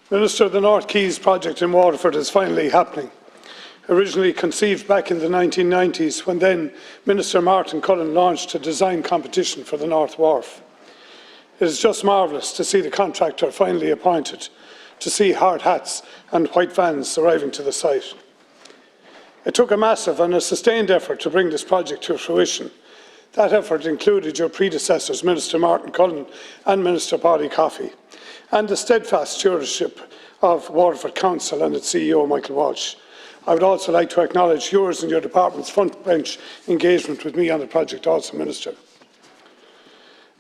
Minister, the North Quays project in Waterford is finally happening. Originally conceived back in the 1990s, when then Minister Martin Cullen launched a design competition for the North Wharf. It is just marvellous to see the contractor finally appointed, to see hard hats and white vans arriving to the site. It took a massive and a sustained effort to bring this project to fruition. That effort included your predecessors, Minister Martin Cullen and Minister Paddy Coffey, and the steadfast stewardship of Waterford Council and its CEO, Michael Walsh. I would also like to acknowledge yours and your department's front bench engagement with me on the project also, Minister.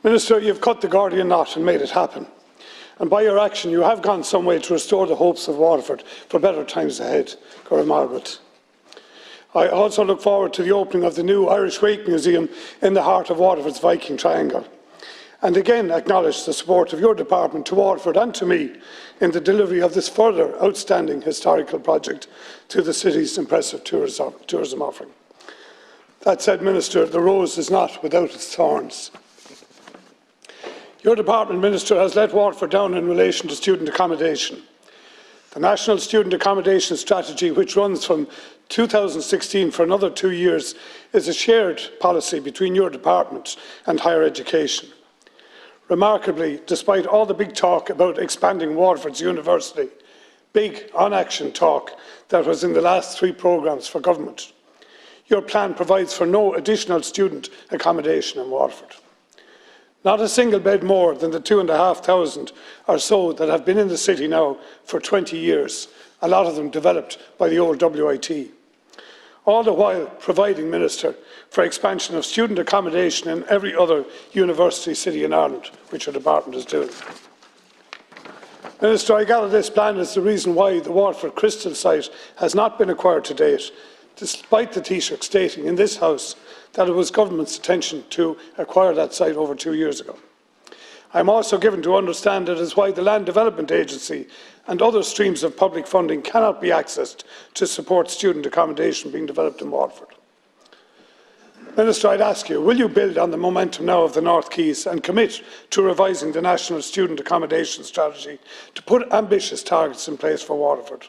Minister, you have cut the Gordian knot and made it happen. And by your action, you have gone some way to restore the hopes of Waterford for better times ahead. Gora Margaret. I also look forward to the opening of the new Irish Wake Museum in the heart of Waterford's Viking Triangle, and again acknowledge the support of your department to Waterford and to me in the delivery of this further outstanding historical project to the city's impressive tourism offering. That said, Minister, the rose is not without its thorns. Your department, Minister, has let Waterford down in relation to student accommodation. The National Student Accommodation Strategy, which runs from 2016 for another 2 years, is a shared policy between your department and higher education. Remarkably, despite all the big talk about expanding Waterford's university, big on-action talk that was in the last 3 programmes for government, your plan provides for no additional student accommodation in Waterford. Not a single bed more than the 2,500 or so that have been in the city now for 20 years, a lot of them developed by the old WIT. All the while providing, Minister, for expansion of student accommodation in every other university city in Ireland, which your department is doing. Minister, I gather this plan is the reason why the Waterford Crystal site has not been acquired to date, despite the Taoiseach stating in this House that it was government's intention to acquire that site over 2 years ago. I am also given to understand that is why the Land Development Agency and other streams of public funding cannot be accessed to support student accommodation being developed in Waterford. Minister, I'd ask you, will you build on the momentum now of the North Quays and commit to revising the National Student Accommodation Strategy to put ambitious targets in place for Waterford?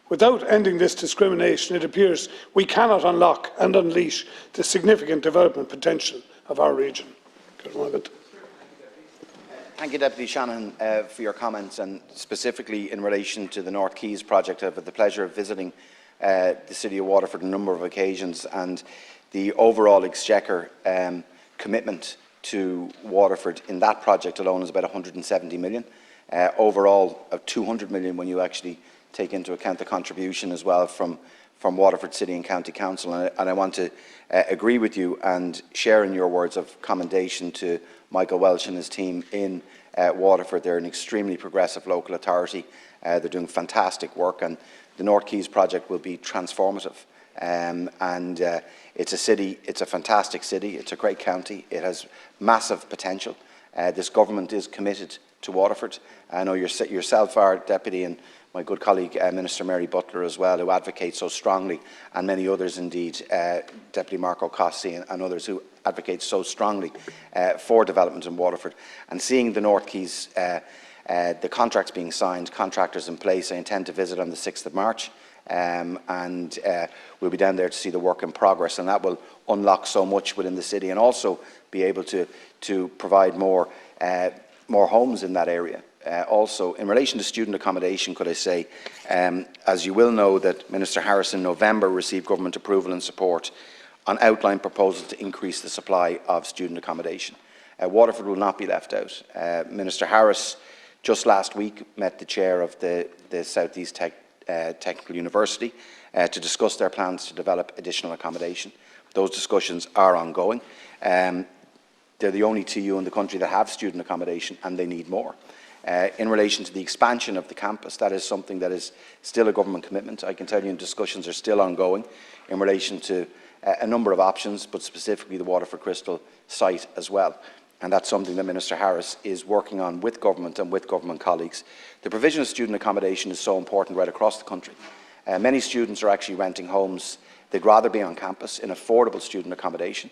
Without ending this discrimination, it appears we cannot unlock and unleash the significant development potential of our region. Thank you, Deputy Shanahan, for your comments, and specifically in relation to the North Quays project. I've had the pleasure of visiting the City of Waterford on a number of occasions, and the overall Exchequer commitment to Waterford in that project alone is about 170 million. Overall, of 200 million when you actually take into account the contribution as well from Waterford City and County Council. And I want to agree with you and share in your words of commendation to Michael Welsh and his team in Waterford. They're an extremely progressive local authority. They're doing fantastic work, and the North Quays project will be transformative. It's a city, it's a fantastic city, it's a great county, it has massive potential. This government is committed to Waterford. I know yourself are, Deputy, and my good colleague Minister Mary Butler as well, who advocates so strongly, and many others indeed, Deputy Marco Cossi and others who advocate so strongly for development in Waterford. And seeing the North Quays, the contracts being signed, contractors in place, I intend to visit on the 6th of March. We'll be down there to see the work in progress, and that will unlock so much within the city and also be able to provide more homes in that area. Also, in relation to student accommodation, could I say, as you will know, that Minister Harris in November received government approval and support on outline proposals to increase the supply of student accommodation. Waterford will not be left out. Minister Harris just last week met the chair of the South East Technical University to discuss their plans to develop additional accommodation. Those discussions are ongoing. They're the only TU in the country that have student accommodation, and they need more. In relation to the expansion of the campus, that is something that is still a government commitment. I can tell you discussions are still ongoing in relation to a number of options, but specifically the Waterford Crystal site as well. And that's something that Minister Harris is working on with government and with government colleagues. The provision of student accommodation is so important right across the country. Many students are actually renting homes. They'd rather be on campus in affordable student accommodation.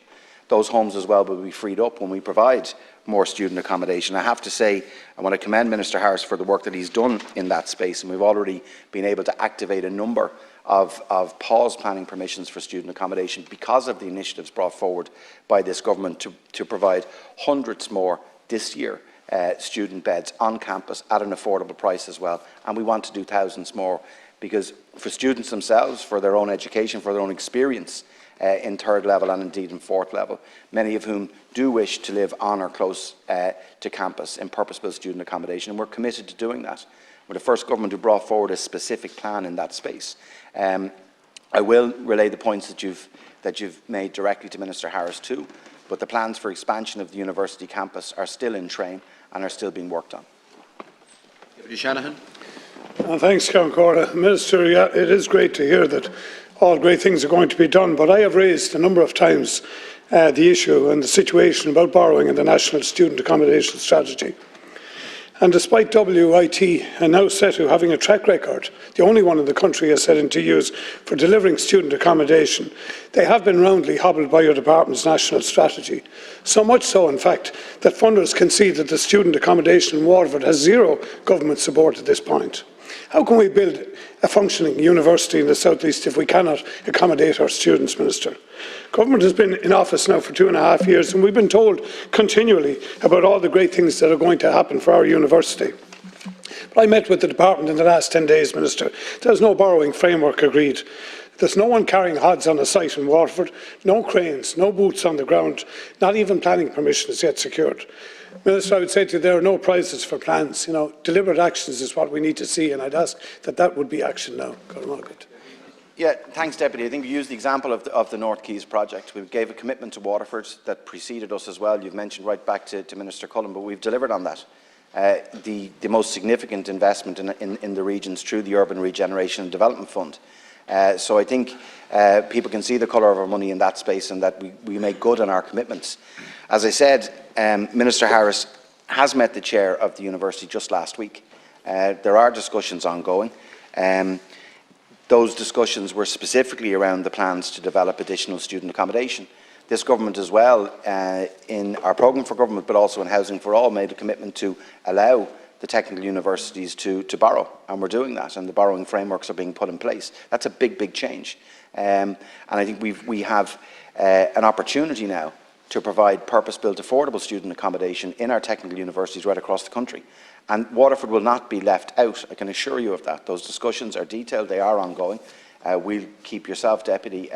Those homes as well will be freed up when we provide more student accommodation. I have to say, I want to commend Minister Harris for the work that he's done in that space, and we've already been able to activate a number of pause planning permissions for student accommodation because of the initiatives brought forward by this government to provide hundreds more this year student beds on campus at an affordable price as well. And we want to do thousands more, because for students themselves, for their own education, for their own experience in third level and indeed in fourth level, many of whom do wish to live on or close to campus in purpose-built student accommodation, and we're committed to doing that. We're the first government who brought forward a specific plan in that space. I will relay the points that you've made directly to Minister Harris too, but the plans for expansion of the university campus are still in train and are still being worked on. Deputy Shanahan. Thanks, Count Corda. Minister, yeah, it is great to hear that all great things are going to be done, but I have raised a number of times the issue and the situation about borrowing in the National Student Accommodation Strategy. And despite WIT and now SETU having a track record, the only one in the country has set into use for delivering student accommodation, they have been roundly hobbled by your department's national strategy. So much so, in fact, that funders concede that the student accommodation in Waterford has zero government support at this point. How can we build a functioning university in the South East if we cannot accommodate our students, Minister? Government has been in office now for 2.5 years, and we've been told continually about all the great things that are going to happen for our university. But I met with the department in the last 10 days, Minister. There's no borrowing framework agreed. There's no one carrying hods on a site in Waterford, no cranes, no boots on the ground, not even planning permission is yet secured. Minister, I would say to you, there are no prizes for plans. Deliberate actions is what we need to see, and I'd ask that that would be action now. Yeah, thanks, Deputy. I think you used the example of the North Quays project. We gave a commitment to Waterford that preceded us as well. You've mentioned right back to Minister Cullen, but we've delivered on that. The most significant investment in the regions through the Urban Regeneration and Development Fund. So I think people can see the colour of our money in that space, and that we make good on our commitments. As I said, Minister Harris has met the chair of the university just last week. There are discussions ongoing. Those discussions were specifically around the plans to develop additional student accommodation. This government as well, in our programme for government, but also in Housing for All, made a commitment to allow the technical universities to borrow, and we're doing that, and the borrowing frameworks are being put in place. That's a big, big change. And I think we have an opportunity now to provide purpose-built, affordable student accommodation in our technical universities right across the country. And Waterford will not be left out, I can assure you of that. Those discussions are detailed, they are ongoing. We'll keep yourself, Deputy,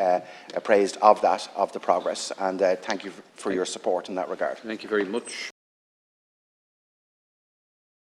appraised of that, of the progress, and thank you for your support in that regard. Thank you very much.